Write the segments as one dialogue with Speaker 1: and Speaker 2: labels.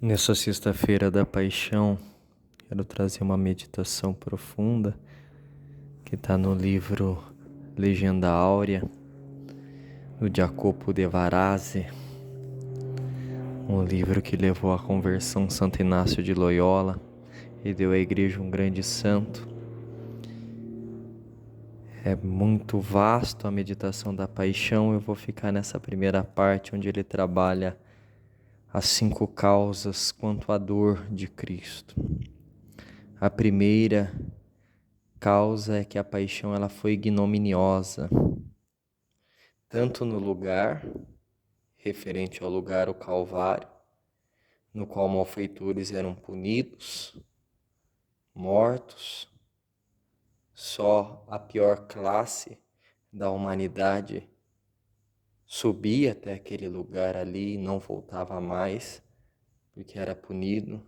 Speaker 1: Nessa sexta-feira da Paixão, quero trazer uma meditação profunda que está no livro Legenda Áurea, do Jacopo de Varazzi, um livro que levou à conversão Santo Inácio de Loyola e deu à igreja um grande santo. É muito vasto a meditação da Paixão, eu vou ficar nessa primeira parte onde ele trabalha as 5 causas quanto à dor de Cristo. A primeira causa é que a paixão ela foi ignominiosa, tanto no lugar, referente ao lugar, o Calvário, no qual malfeitores eram punidos, mortos, só a pior classe da humanidade subia até aquele lugar ali e não voltava mais, porque era punido.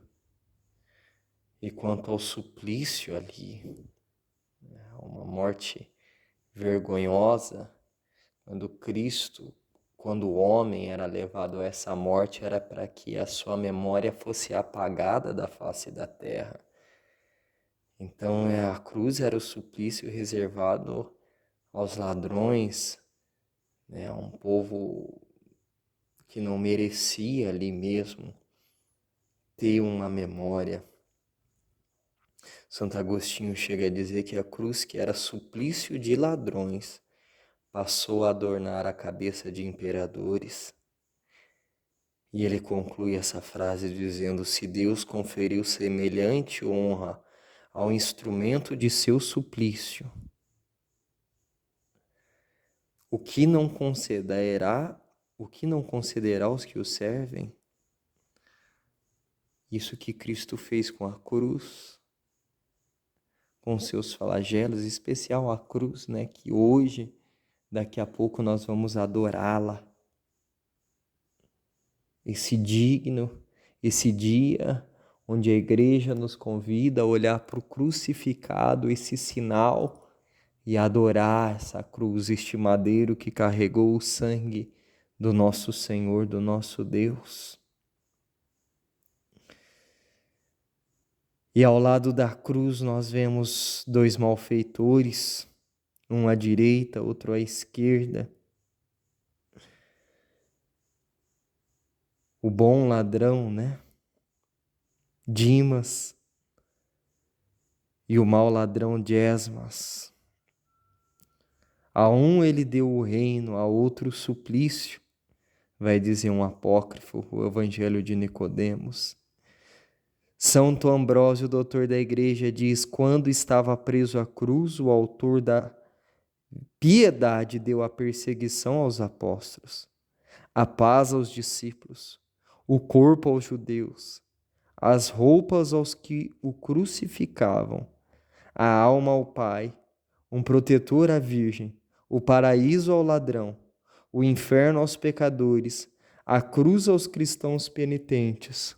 Speaker 1: E quanto ao suplício ali, uma morte vergonhosa, quando o homem era levado a essa morte, era para que a sua memória fosse apagada da face da terra. Então a cruz era o suplício reservado aos ladrões, a um povo que não merecia ali mesmo ter uma memória. Santo Agostinho chega a dizer que a cruz, que era suplício de ladrões, passou a adornar a cabeça de imperadores. E ele conclui essa frase dizendo: se Deus conferiu semelhante honra ao instrumento de seu suplício, o que não concederá aos que o servem? Isso que Cristo fez com a cruz, com seus flagelos, em especial a cruz, que hoje, daqui a pouco nós vamos adorá-la. Esse dia onde a igreja nos convida a olhar para o crucificado, esse sinal, e adorar essa cruz, este madeiro que carregou o sangue do nosso Senhor, do nosso Deus. E ao lado da cruz nós vemos 2 malfeitores, um à direita, outro à esquerda. O bom ladrão, Dimas, e o mau ladrão Gesmas. A um ele deu o reino, a outro o suplício, vai dizer um apócrifo, o Evangelho de Nicodemos. Santo Ambrósio, doutor da igreja, diz: quando estava preso à cruz, o autor da piedade deu a perseguição aos apóstolos, a paz aos discípulos, o corpo aos judeus, as roupas aos que o crucificavam, a alma ao Pai, um protetor à Virgem, o paraíso ao ladrão, o inferno aos pecadores, a cruz aos cristãos penitentes.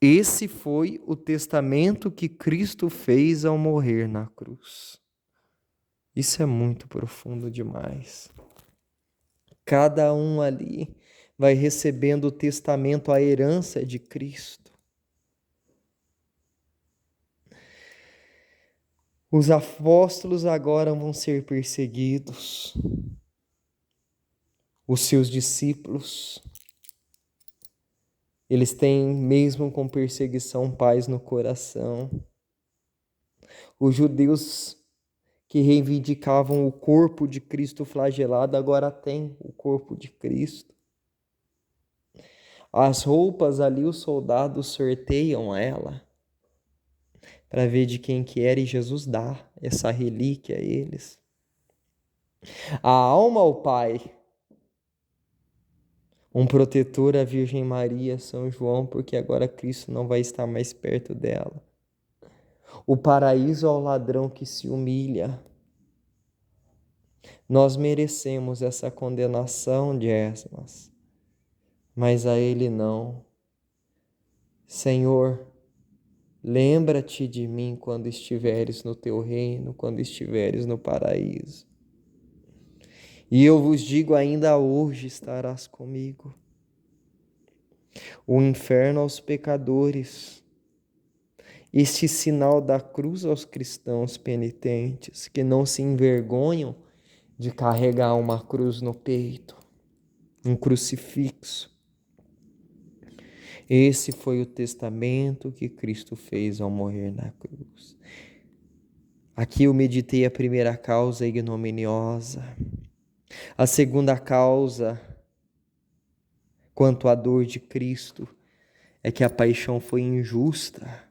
Speaker 1: Esse foi o testamento que Cristo fez ao morrer na cruz. Isso é muito profundo demais. Cada um ali vai recebendo o testamento, a herança de Cristo. Os apóstolos agora vão ser perseguidos. Os seus discípulos, eles têm, mesmo com perseguição, paz no coração. Os judeus que reivindicavam o corpo de Cristo flagelado, agora têm o corpo de Cristo. As roupas ali, os soldados sorteiam ela para ver de quem que era, e Jesus dá essa relíquia a eles. A alma ao Pai, um protetor à Virgem Maria, São João, porque agora Cristo não vai estar mais perto dela. O paraíso ao ladrão que se humilha. Nós merecemos essa condenação, Gesmas, mas a ele não. Senhor, lembra-te de mim quando estiveres no teu reino, quando estiveres no paraíso. E eu vos digo, ainda hoje estarás comigo. o inferno aos pecadores. Este sinal da cruz aos cristãos penitentes, que não se envergonham de carregar uma cruz no peito, um crucifixo. Esse foi o testamento que Cristo fez ao morrer na cruz. Aqui eu meditei a primeira causa ignominiosa. A segunda causa, quanto à dor de Cristo, é que a paixão foi injusta.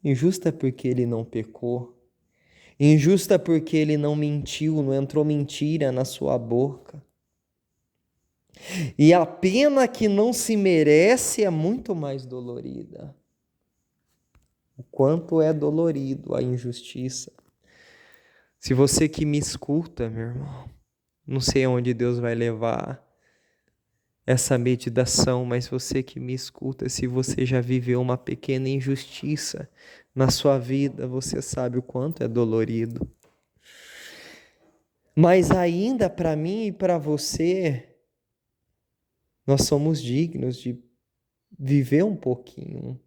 Speaker 1: Injusta porque ele não pecou. Injusta porque ele não mentiu, não entrou mentira na sua boca. E a pena que não se merece é muito mais dolorida. O quanto é dolorido a injustiça. Se você que me escuta, meu irmão, não sei aonde Deus vai levar essa meditação, mas você que me escuta, se você já viveu uma pequena injustiça na sua vida, você sabe o quanto é dolorido. Mas ainda para mim e para você, nós somos dignos de viver um pouquinho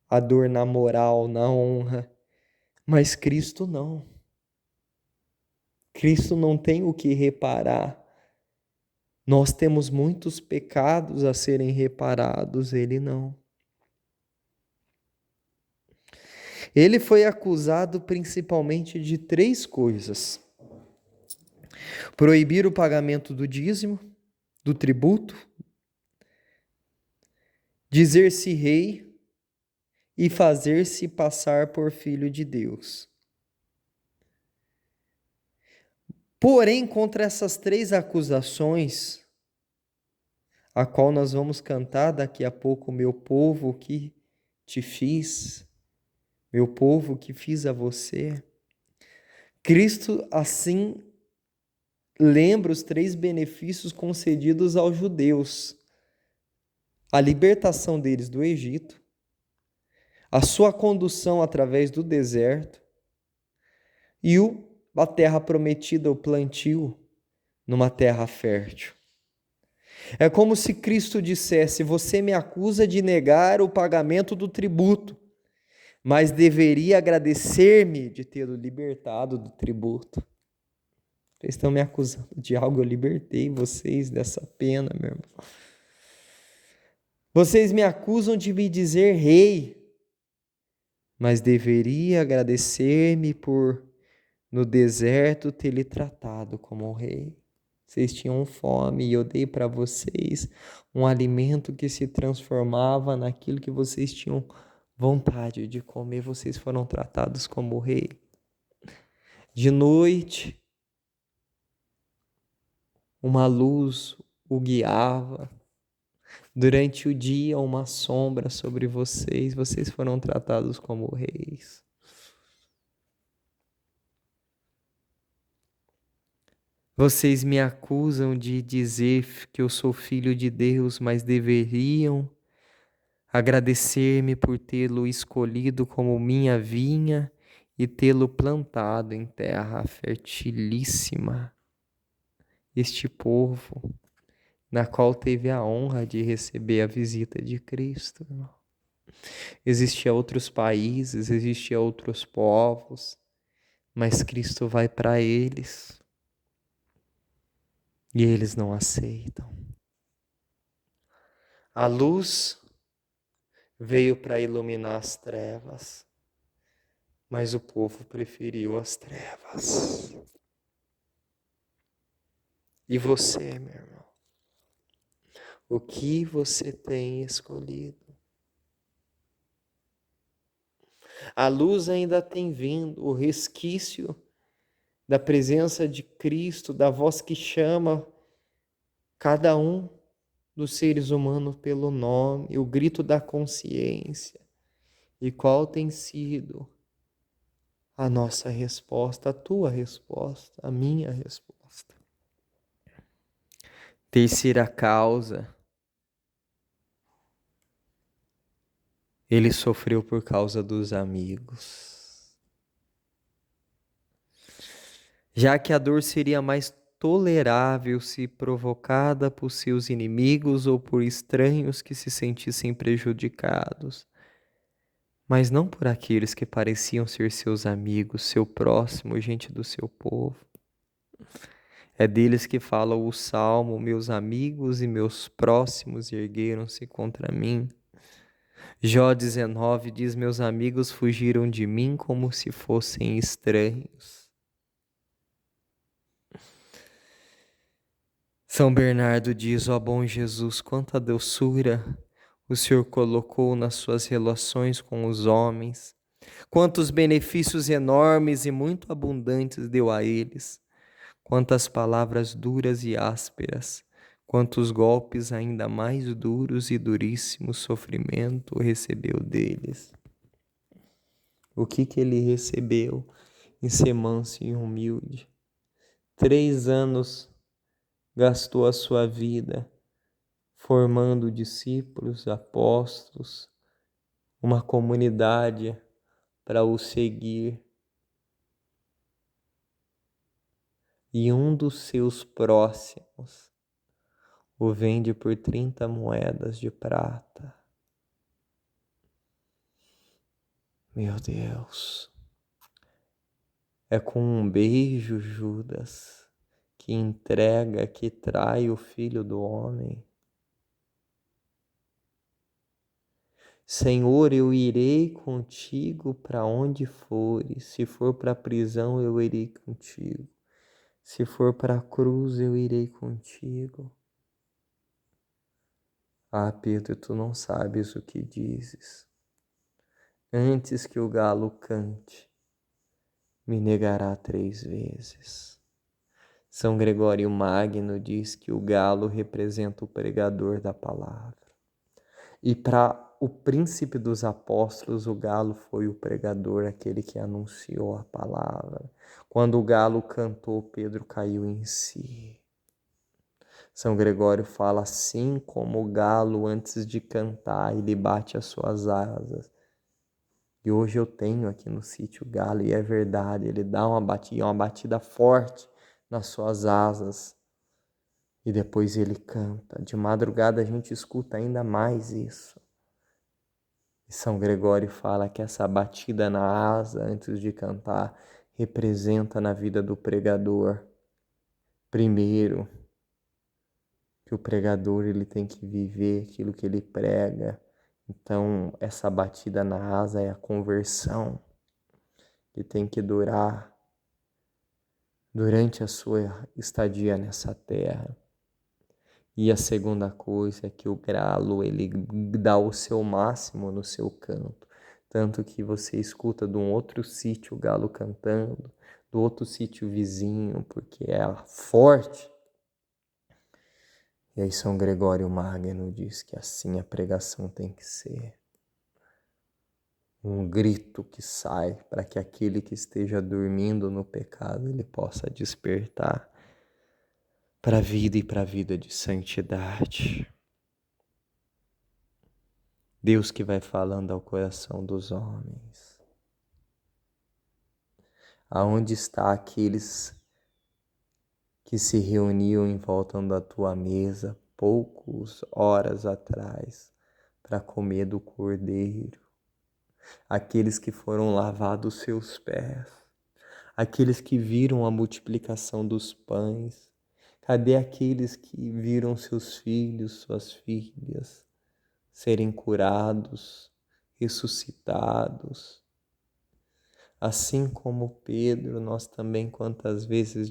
Speaker 1: a dor na moral, na honra, mas Cristo não. Cristo não tem o que reparar. Nós temos muitos pecados a serem reparados, ele não. Ele foi acusado principalmente de 3 coisas: proibir o pagamento do dízimo, do tributo, dizer-se rei e fazer-se passar por filho de Deus. Porém, contra essas 3 acusações, a qual nós vamos cantar daqui a pouco, meu povo que te fiz, meu povo que fiz a você, Cristo assim lembra os 3 benefícios concedidos aos judeus: a libertação deles do Egito, a sua condução através do deserto e a terra prometida, o plantio numa terra fértil. É como se Cristo dissesse: você me acusa de negar o pagamento do tributo, mas deveria agradecer-me de tê-lo libertado do tributo. Vocês estão me acusando de algo, eu libertei vocês dessa pena, meu irmão. Vocês me acusam de me dizer rei, mas deveria agradecer-me por, no deserto, ter lhe tratado como rei. Vocês tinham fome e eu dei para vocês um alimento que se transformava naquilo que vocês tinham vontade de comer. Vocês foram tratados como rei. De noite, uma luz o guiava. Durante o dia, uma sombra sobre vocês. Vocês foram tratados como reis. Vocês me acusam de dizer que eu sou filho de Deus, mas deveriam agradecer-me por tê-lo escolhido como minha vinha e tê-lo plantado em terra fertilíssima. Este povo, na qual teve a honra de receber a visita de Cristo. Existiam outros países, existiam outros povos, mas Cristo vai para eles. E eles não aceitam. A luz veio para iluminar as trevas, mas o povo preferiu as trevas. E você, meu irmão? O que você tem escolhido? A luz ainda tem vindo, o resquício da presença de Cristo, da voz que chama cada um dos seres humanos pelo nome, o grito da consciência. E qual tem sido a nossa resposta, a tua resposta, a minha resposta? Terceira causa, ele sofreu por causa dos amigos. Já que a dor seria mais tolerável se provocada por seus inimigos ou por estranhos que se sentissem prejudicados, mas não por aqueles que pareciam ser seus amigos, seu próximo, gente do seu povo. É deles que fala o salmo: meus amigos e meus próximos ergueram-se contra mim. Jó 19 diz: meus amigos fugiram de mim como se fossem estranhos. São Bernardo diz: ó bom Jesus, quanta doçura o Senhor colocou nas suas relações com os homens, quantos benefícios enormes e muito abundantes deu a eles, quantas palavras duras e ásperas, quantos golpes ainda mais duros e duríssimos sofrimento recebeu deles. O que ele recebeu em ser manso e humilde? 3 anos gastou a sua vida formando discípulos, apóstolos, uma comunidade para o seguir. E um dos seus próximos o vende por 30 moedas de prata. Meu Deus! É com um beijo, Judas, que entrega, que trai o Filho do Homem. Senhor, eu irei contigo para onde fores. Se for para a prisão, eu irei contigo. Se for para a cruz, eu irei contigo. Ah, Pedro, tu não sabes o que dizes. Antes que o galo cante, me negará 3 vezes. São Gregório Magno diz que o galo representa o pregador da palavra. E para o príncipe dos apóstolos, o galo foi o pregador, aquele que anunciou a palavra. Quando o galo cantou, Pedro caiu em si. São Gregório fala: assim como o galo antes de cantar, ele bate as suas asas. E hoje eu tenho aqui no sítio o galo, e é verdade, ele dá uma batida forte nas suas asas. E depois ele canta. De madrugada a gente escuta ainda mais isso. E São Gregório fala que essa batida na asa antes de cantar representa na vida do pregador. Primeiro, que o pregador ele tem que viver aquilo que ele prega. Então, essa batida na asa é a conversão que tem que durar durante a sua estadia nessa terra. E a segunda coisa é que o galo, ele dá o seu máximo no seu canto. Tanto que você escuta de um outro sítio o galo cantando, do outro sítio vizinho, porque é forte. E aí São Gregório Magno diz que assim a pregação tem que ser. Um grito que sai para que aquele que esteja dormindo no pecado, ele possa despertar para a vida e para a vida de santidade. Deus que vai falando ao coração dos homens. Aonde está aqueles que se reuniam em volta da tua mesa poucas horas atrás para comer do cordeiro? Aqueles que foram lavados seus pés, aqueles que viram a multiplicação dos pães. Cadê aqueles que viram seus filhos, suas filhas serem curados, ressuscitados? Assim como Pedro, nós também quantas vezes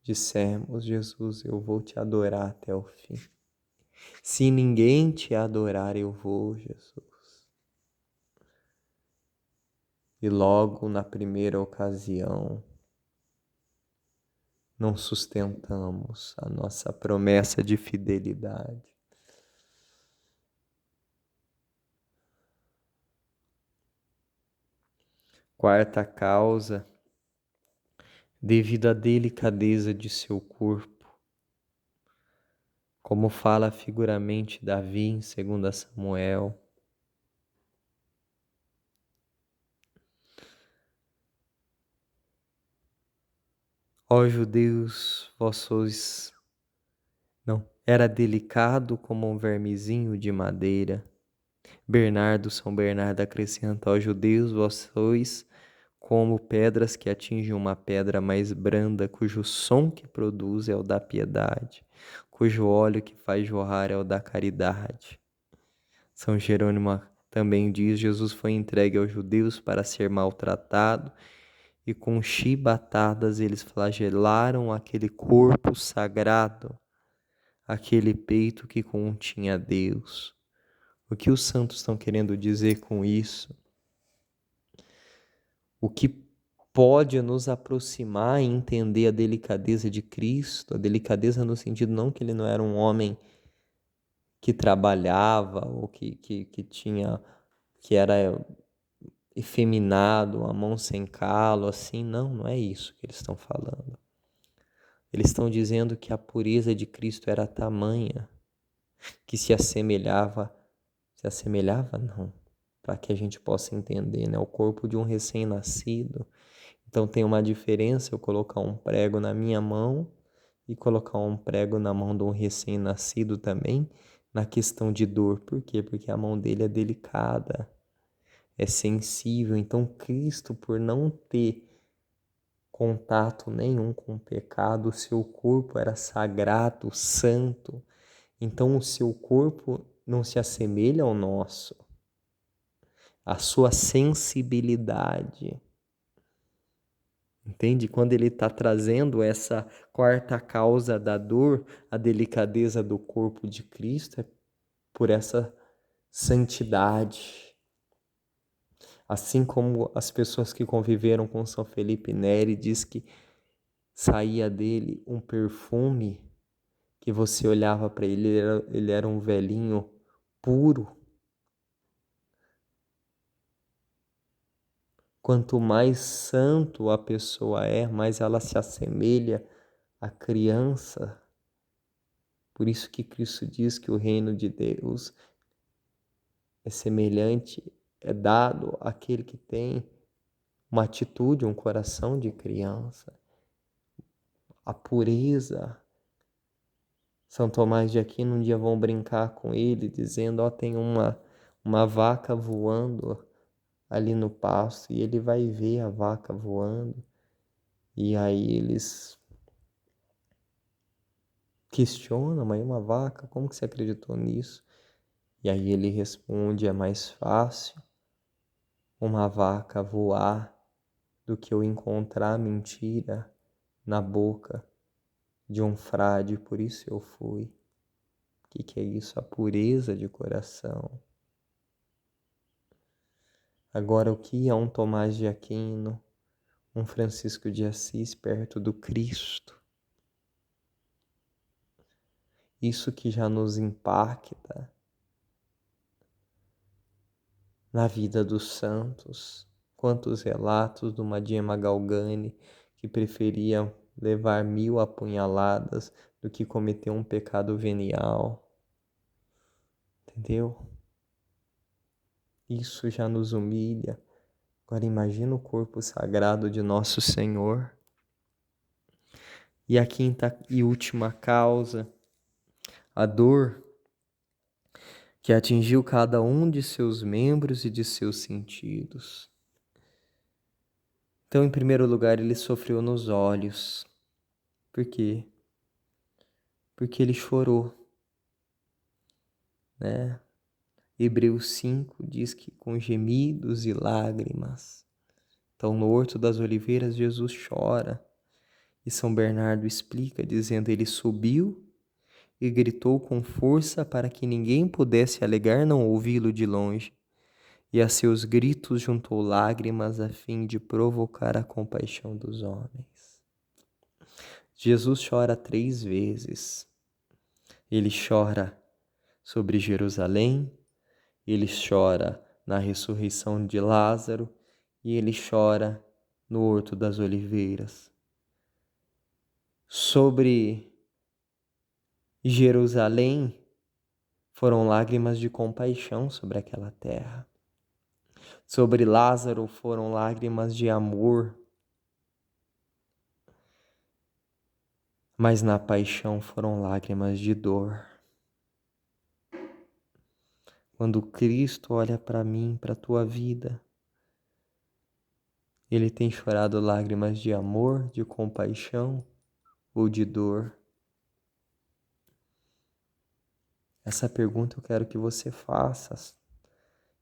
Speaker 1: dissemos: Jesus, eu vou te adorar até o fim. Se ninguém te adorar, eu vou, Jesus. E logo na primeira ocasião, não sustentamos a nossa promessa de fidelidade. Quarta causa, devido à delicadeza de seu corpo, como fala figuramente Davi em 2 Samuel. Ó judeus, vós sois... Não, era delicado como um vermezinho de madeira. Bernardo, São Bernardo acrescenta: ó judeus, vós sois como pedras que atingem uma pedra mais branda, cujo som que produz é o da piedade, cujo óleo que faz jorrar é o da caridade. São Jerônimo também diz: Jesus foi entregue aos judeus para ser maltratado, e com chibatadas eles flagelaram aquele corpo sagrado, aquele peito que continha Deus. O que os santos estão querendo dizer com isso? O que pode nos aproximar e entender a delicadeza de Cristo, a delicadeza no sentido não que ele não era um homem que trabalhava ou que tinha, que era efeminado, a mão sem calo, assim, não é isso que eles estão falando. Eles estão dizendo que a pureza de Cristo era tamanha que se assemelhava não, para que a gente possa entender, né? O corpo de um recém-nascido. Então tem uma diferença eu colocar um prego na minha mão e colocar um prego na mão de um recém-nascido também, na questão de dor. Por quê? Porque a mão dele é delicada, é sensível. Então Cristo, por não ter contato nenhum com o pecado, o seu corpo era sagrado, santo. Então o seu corpo não se assemelha ao nosso. A sua sensibilidade. Entende? Quando ele está trazendo essa quarta causa da dor, a delicadeza do corpo de Cristo, é por essa santidade. Assim como as pessoas que conviveram com São Felipe Neri diz que saía dele um perfume que você olhava para ele, ele era um velhinho puro. Quanto mais santo a pessoa é, mais ela se assemelha à criança. Por isso que Cristo diz que o reino de Deus é semelhante, é dado àquele que tem uma atitude, um coração de criança. A pureza. São Tomás de Aquino um dia vão brincar com ele, dizendo, tem uma vaca voando ali no pasto, e ele vai ver a vaca voando, e aí eles questionam, mas uma vaca, como que você acreditou nisso? E aí ele responde, é mais fácil uma vaca voar do que eu encontrar mentira na boca de um frade, por isso eu fui. O que é isso? A pureza de coração. Agora, o que é um Tomás de Aquino, um Francisco de Assis perto do Cristo? Isso que já nos impacta na vida dos santos. Quantos relatos do Madia Magalgani que preferia levar 1000 apunhaladas do que cometer um pecado venial. Entendeu? Isso já nos humilha. Agora imagina o corpo sagrado de nosso Senhor. E a quinta e última causa, a dor que atingiu cada um de seus membros e de seus sentidos. Então, em primeiro lugar, ele sofreu nos olhos. Por quê? Porque ele chorou, né? Hebreus 5 diz que com gemidos e lágrimas. Então, no Horto das Oliveiras, Jesus chora. E São Bernardo explica, dizendo, ele subiu e gritou com força para que ninguém pudesse alegar não ouvi-lo de longe. E a seus gritos juntou lágrimas a fim de provocar a compaixão dos homens. Jesus chora 3 vezes. Ele chora sobre Jerusalém, ele chora na ressurreição de Lázaro e ele chora no Horto das Oliveiras. Sobre Jerusalém foram lágrimas de compaixão sobre aquela terra. Sobre Lázaro foram lágrimas de amor. mas na paixão foram lágrimas de dor. Quando Cristo olha para mim, para a tua vida, Ele tem chorado lágrimas de amor, de compaixão ou de dor? Essa pergunta eu quero que você faça,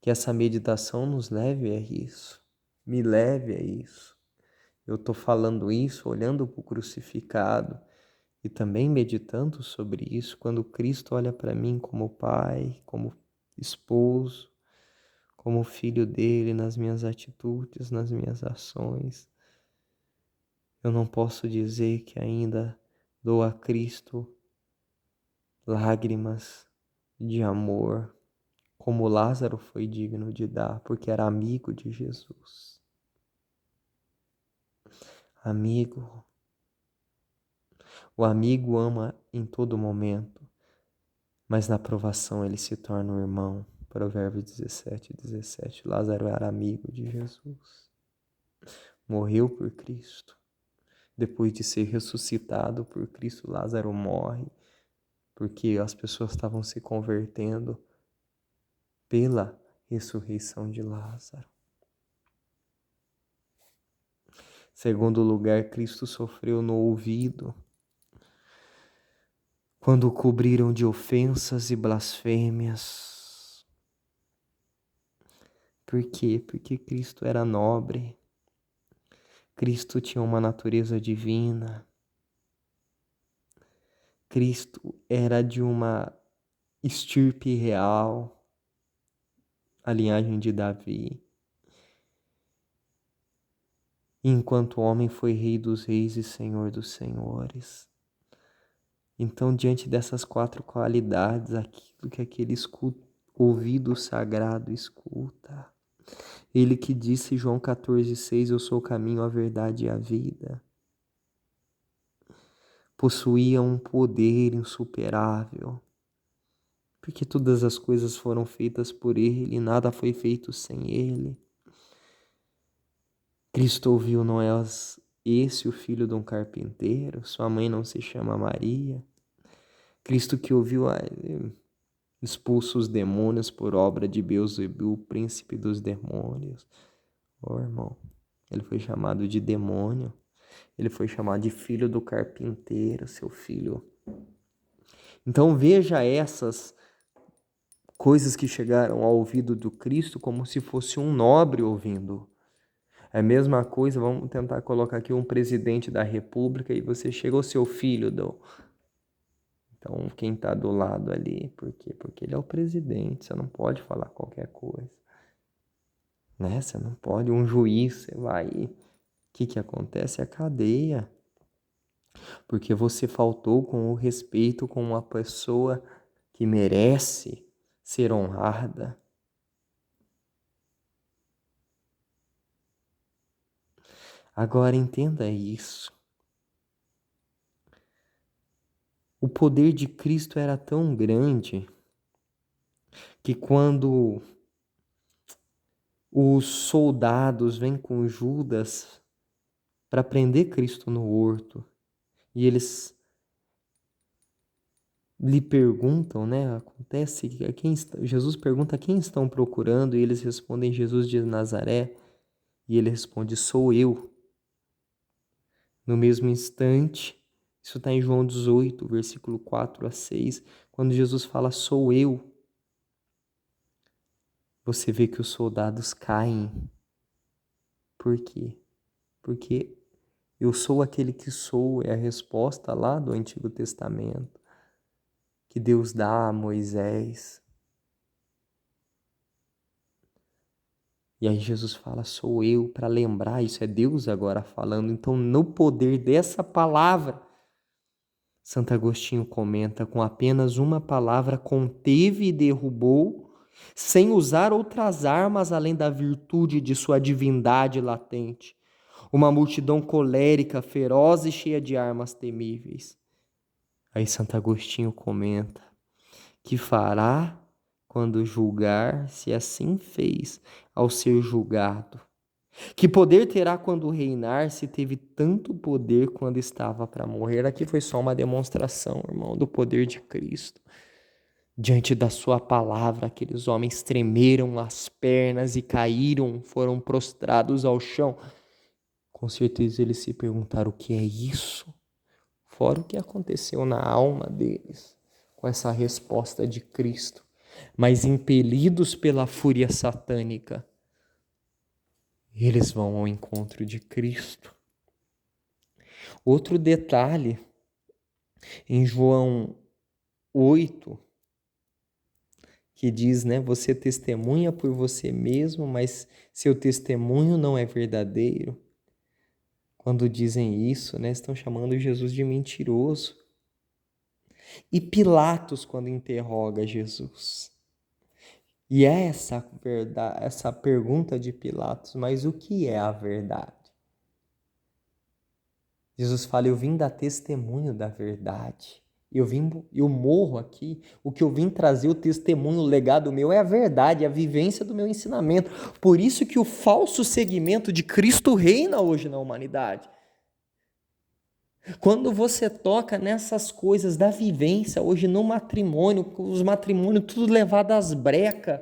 Speaker 1: que essa meditação nos leve a isso, me leve a isso. Eu estou falando isso olhando para o crucificado e também meditando sobre isso quando Cristo olha para mim como pai, como esposo, como filho dele nas minhas atitudes, nas minhas ações. Eu não posso dizer que ainda dou a Cristo lágrimas de amor, como Lázaro foi digno de dar, porque era amigo de Jesus. Amigo. O amigo ama em todo momento, mas na provação ele se torna um irmão. Provérbios 17:17. Lázaro era amigo de Jesus. Morreu por Cristo. Depois de ser ressuscitado por Cristo, Lázaro morre, porque as pessoas estavam se convertendo pela ressurreição de Lázaro. Segundo lugar, Cristo sofreu no ouvido, quando o cobriram de ofensas e blasfêmias. Por quê? Porque Cristo era nobre. Cristo tinha uma natureza divina. Cristo era de uma estirpe real, a linhagem de Davi. Enquanto homem foi rei dos reis e senhor dos senhores. Então, diante dessas 4 qualidades, aquilo que aquele ouvido sagrado escuta. Ele que disse, João 14:6, eu sou o caminho, a verdade e a vida. Possuía um poder insuperável, porque todas as coisas foram feitas por ele e nada foi feito sem ele. Cristo ouviu, não é esse o filho de um carpinteiro? Sua mãe não se chama Maria? Cristo que ouviu expulsa os demônios por obra de Beelzebul, o príncipe dos demônios. Irmão, ele foi chamado de demônio. Ele foi chamado de filho do carpinteiro, seu filho. Então veja essas coisas que chegaram ao ouvido do Cristo como se fosse um nobre ouvindo. É a mesma coisa, vamos tentar colocar aqui um presidente da república e você chega ao seu filho do... Então quem está do lado ali, por quê? Porque ele é o presidente, você não pode falar qualquer coisa. Né? Você não pode, um juiz, você vai... O que acontece? É a cadeia. Porque você faltou com o respeito com uma pessoa que merece ser honrada. Agora entenda isso. O poder de Cristo era tão grande que quando os soldados vêm com Judas para prender Cristo no horto e eles lhe perguntam, né? Acontece que Jesus pergunta quem estão procurando e eles respondem Jesus de Nazaré e ele responde, sou eu. No mesmo instante, isso está em João 18, versículo 4-6, quando Jesus fala, sou eu. Você vê que os soldados caem. Por quê? Porque eu sou aquele que sou, é a resposta lá do Antigo Testamento, que Deus dá a Moisés. E aí Jesus fala, sou eu, para lembrar, isso é Deus agora falando. Então, no poder dessa palavra, Santo Agostinho comenta, com apenas uma palavra conteve e derrubou, sem usar outras armas além da virtude de sua divindade latente, uma multidão colérica, feroz e cheia de armas temíveis. Aí Santo Agostinho comenta, que fará quando julgar, se assim fez, ao ser julgado, Que poder terá quando reinar, se teve tanto poder quando estava para morrer? Aqui foi só uma demonstração, irmão, do poder de Cristo. Diante da sua palavra, aqueles homens tremeram as pernas e caíram, foram prostrados ao chão. Com certeza eles se perguntaram: o que é isso? Fora o que aconteceu na alma deles com essa resposta de Cristo. Mas impelidos pela fúria satânica, eles vão ao encontro de Cristo. Outro detalhe, em João 8, que diz, né, você testemunha por você mesmo, mas seu testemunho não é verdadeiro. Quando dizem isso, né, estão chamando Jesus de mentiroso. E Pilatos, quando interroga Jesus. E é essa verdade, essa pergunta de Pilatos, mas o que é a verdade? Jesus fala: eu vim dar testemunho da verdade. Eu morro aqui, o que eu vim trazer, o testemunho, o legado meu é a verdade, a vivência do meu ensinamento. Por isso que o falso segmento de Cristo reina hoje na humanidade. Quando você toca nessas coisas da vivência, hoje no matrimônio, os matrimônios tudo levado às brecas,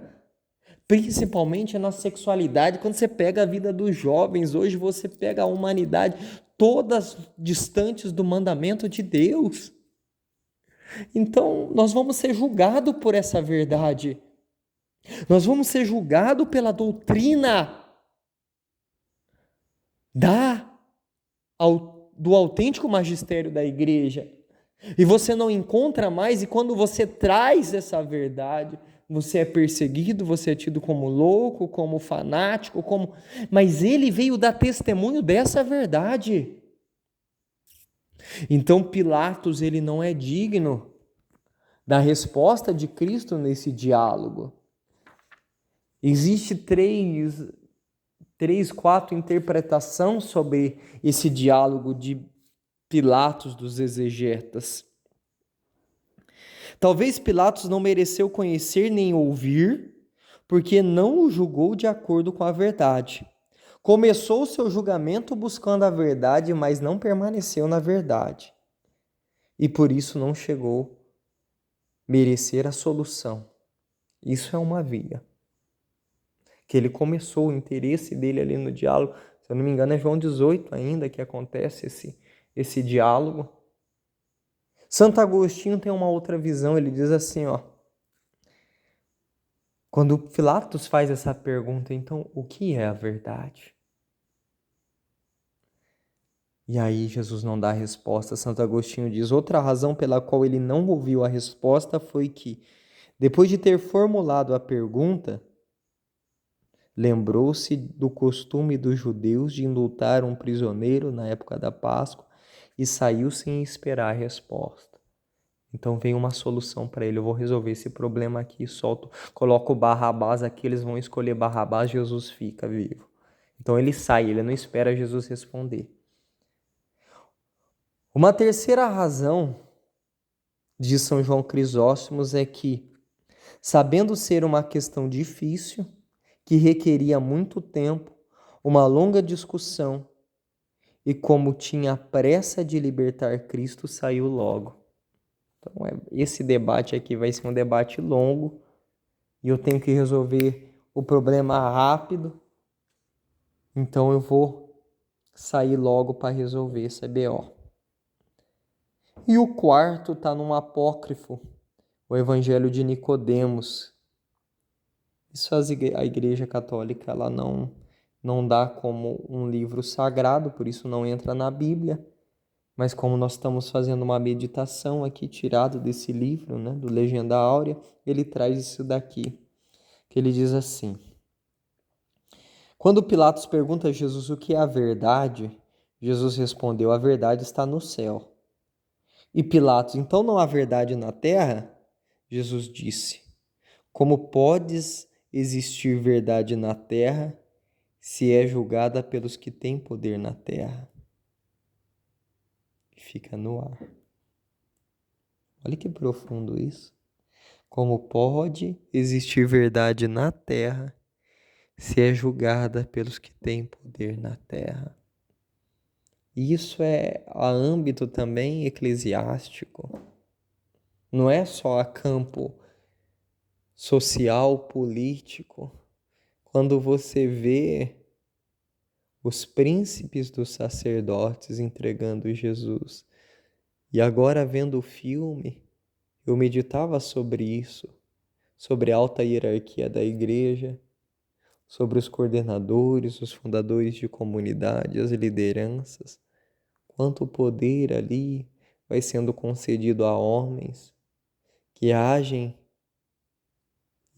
Speaker 1: principalmente na sexualidade, quando você pega a vida dos jovens, hoje você pega a humanidade, todas distantes do mandamento de Deus. Então, nós vamos ser julgados por essa verdade. Nós vamos ser julgados pela doutrina do autêntico magistério da igreja. E você não encontra mais, e quando você traz essa verdade, você é perseguido, você é tido como louco, como fanático, mas ele veio dar testemunho dessa verdade. Então Pilatos, ele não é digno da resposta de Cristo nesse diálogo. Existe quatro interpretações sobre esse diálogo de Pilatos dos exegetas. Talvez Pilatos não mereceu conhecer nem ouvir, porque não o julgou de acordo com a verdade. Começou o seu julgamento buscando a verdade, mas não permaneceu na verdade. E por isso não chegou a merecer a solução. Isso é uma via. Que ele começou o interesse dele ali no diálogo. Se eu não me engano, é João 18 ainda que acontece esse diálogo. Santo Agostinho tem uma outra visão, ele diz assim, quando Pilatos faz essa pergunta, então, o que é a verdade? E aí Jesus não dá a resposta. Santo Agostinho diz, outra razão pela qual ele não ouviu a resposta foi que, depois de ter formulado a pergunta, lembrou-se do costume dos judeus de indultar um prisioneiro na época da Páscoa e saiu sem esperar a resposta. Então vem uma solução para ele. Eu vou resolver esse problema aqui, coloco o Barrabás aqui, eles vão escolher Barrabás, Jesus fica vivo. Então ele sai, ele não espera Jesus responder. Uma terceira razão de São João Crisóstomos é que, sabendo ser uma questão difícil, que requeria muito tempo, uma longa discussão, e como tinha pressa de libertar Cristo, saiu logo. Então, esse debate aqui vai ser um debate longo e eu tenho que resolver o problema rápido. Então, eu vou sair logo para resolver essa BO. E o quarto está num apócrifo, o Evangelho de Nicodemos. Isso a Igreja Católica ela não dá como um livro sagrado, por isso não entra na Bíblia. Mas como nós estamos fazendo uma meditação aqui, tirado desse livro, né, do Legenda Áurea, ele traz isso daqui, que ele diz assim: quando Pilatos pergunta a Jesus o que é a verdade, Jesus respondeu, a verdade está no céu. E Pilatos, então não há verdade na terra? Jesus disse, como podes existir verdade na terra se é julgada pelos que têm poder na terra? Fica no ar. Olha que profundo isso. Como pode existir verdade na terra se é julgada pelos que têm poder na terra. E isso é a âmbito também eclesiástico. Não é só a campo social, político. Quando você vê os príncipes dos sacerdotes entregando Jesus, e agora vendo o filme, eu meditava sobre isso, sobre a alta hierarquia da igreja, sobre os coordenadores, os fundadores de comunidade, as lideranças, quanto poder ali vai sendo concedido a homens que agem,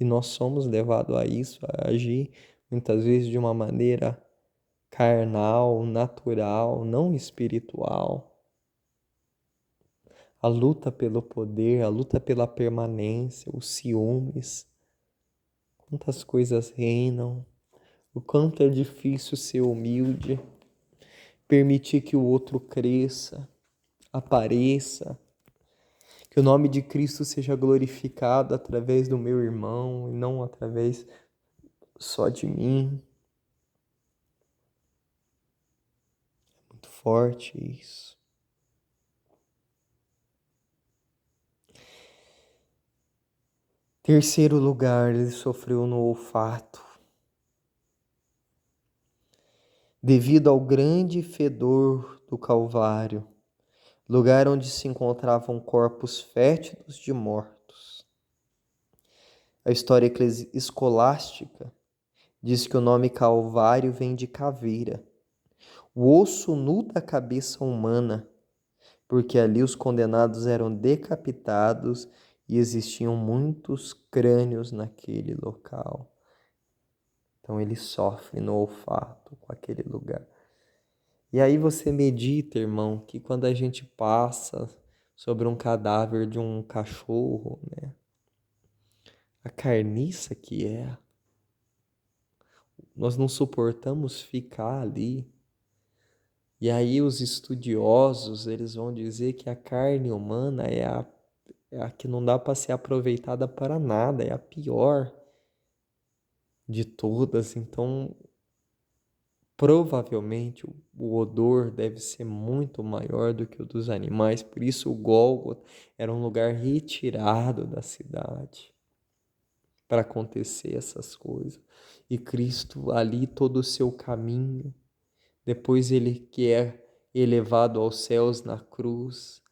Speaker 1: e nós somos levados a isso, a agir muitas vezes de uma maneira carnal, natural, não espiritual. A luta pelo poder, a luta pela permanência, os ciúmes, quantas coisas reinam, o quanto é difícil ser humilde, permitir que o outro cresça, apareça, que o nome de Cristo seja glorificado através do meu irmão e não através só de mim. Muito forte isso. Terceiro lugar, ele sofreu no olfato. Devido ao grande fedor do Calvário, lugar onde se encontravam corpos fétidos de mortos. A história escolástica diz que o nome Calvário vem de caveira, o osso nu da cabeça humana, porque ali os condenados eram decapitados e existiam muitos crânios naquele local. Então ele sofre no olfato com aquele lugar. E aí você medita, irmão, que quando a gente passa sobre um cadáver de um cachorro, né? A carniça que é, nós não suportamos ficar ali. E aí os estudiosos, eles vão dizer que a carne humana é a que não dá para ser aproveitada para nada, é a pior de todas. Então, provavelmente o odor deve ser muito maior do que o dos animais, por isso o Gólgota era um lugar retirado da cidade para acontecer essas coisas. E Cristo ali todo o seu caminho, depois ele que é elevado aos céus na cruz,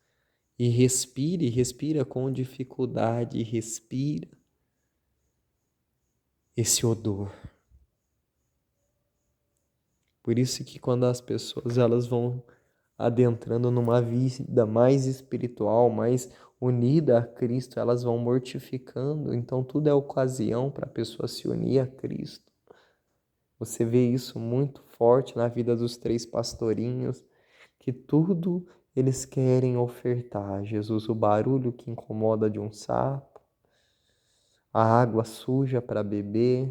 Speaker 1: e respira com dificuldade, e respira esse odor. Por isso que quando as pessoas elas vão adentrando numa vida mais espiritual, mais unida a Cristo, elas vão mortificando. Então tudo é ocasião para a pessoa se unir a Cristo. Você vê isso muito forte na vida dos três pastorinhos, que tudo eles querem ofertar a Jesus, o barulho que incomoda de um sapo, a água suja para beber,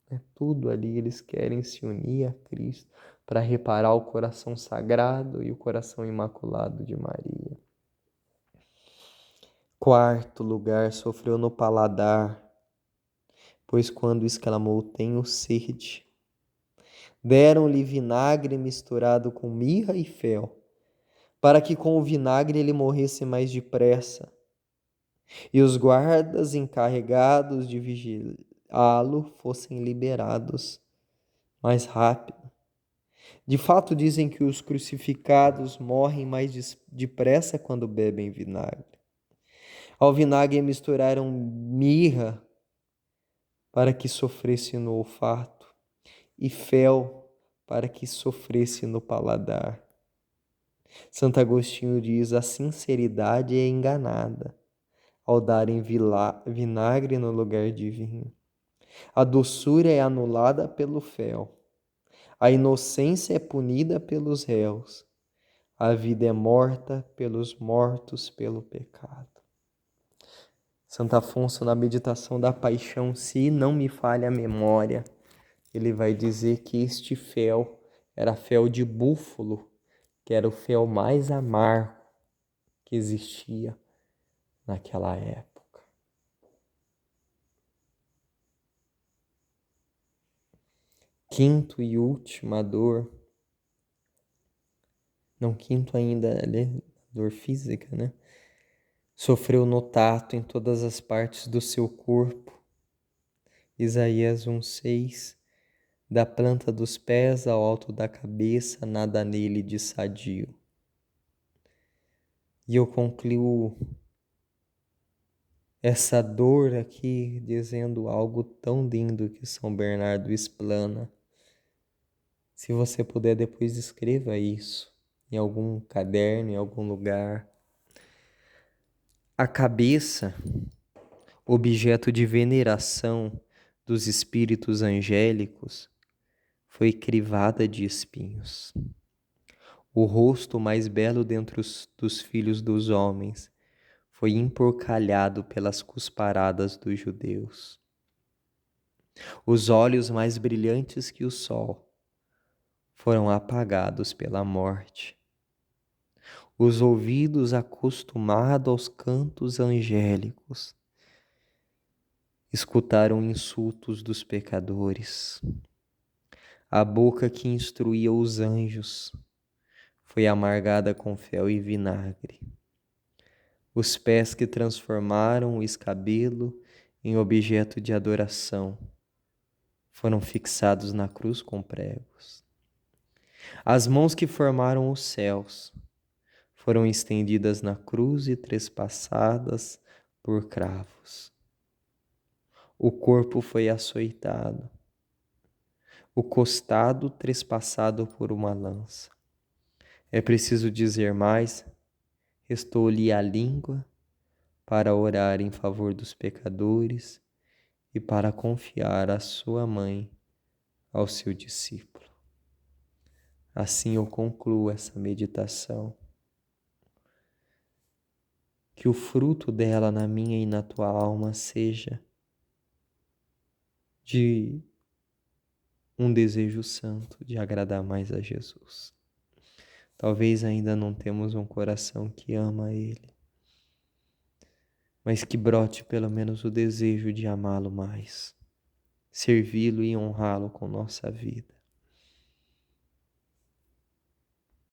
Speaker 1: é tudo ali, eles querem se unir a Cristo para reparar o coração sagrado e o coração imaculado de Maria. Quarto lugar, sofreu no paladar, pois quando exclamou, tenho sede, deram-lhe vinagre misturado com mirra e fel, para que com o vinagre ele morresse mais depressa. E os guardas encarregados de vigiá-lo fossem liberados mais rápido. De fato, dizem que os crucificados morrem mais depressa quando bebem vinagre. Ao vinagre misturaram mirra para que sofresse no olfato e fel para que sofresse no paladar. Santo Agostinho diz: a sinceridade é enganada ao darem vinagre no lugar de vinho. A doçura é anulada pelo fel. A inocência é punida pelos réus. A vida é morta pelos mortos pelo pecado. Santo Afonso, na meditação da paixão, se não me falha a memória, ele vai dizer que este fel era fel de búfalo, que era o fel mais amargo que existia naquela época. quinto e última dor, não quinto ainda, dor física, né? Sofreu no tato em todas as partes do seu corpo. Isaías 1:6. Da planta dos pés ao alto da cabeça, nada nele de sadio. E eu concluo essa dor aqui dizendo algo tão lindo que São Bernardo explana. Se você puder, depois escreva isso em algum caderno, em algum lugar. A cabeça, objeto de veneração dos espíritos angélicos, foi crivada de espinhos. O rosto mais belo dentre dos filhos dos homens foi emporcalhado pelas cusparadas dos judeus. Os olhos mais brilhantes que o sol foram apagados pela morte. Os ouvidos acostumados aos cantos angélicos escutaram insultos dos pecadores. A boca que instruía os anjos foi amargada com fel e vinagre. Os pés que transformaram o escabelo em objeto de adoração foram fixados na cruz com pregos. As mãos que formaram os céus foram estendidas na cruz e trespassadas por cravos. O corpo foi açoitado, o costado trespassado por uma lança. É preciso dizer mais, restou-lhe a língua para orar em favor dos pecadores e para confiar a sua mãe ao seu discípulo. Assim eu concluo essa meditação. Que o fruto dela na minha e na tua alma seja de um desejo santo de agradar mais a Jesus. Talvez ainda não temos um coração que ama Ele, mas que brote pelo menos o desejo de amá-lo mais, servi-lo e honrá-lo com nossa vida.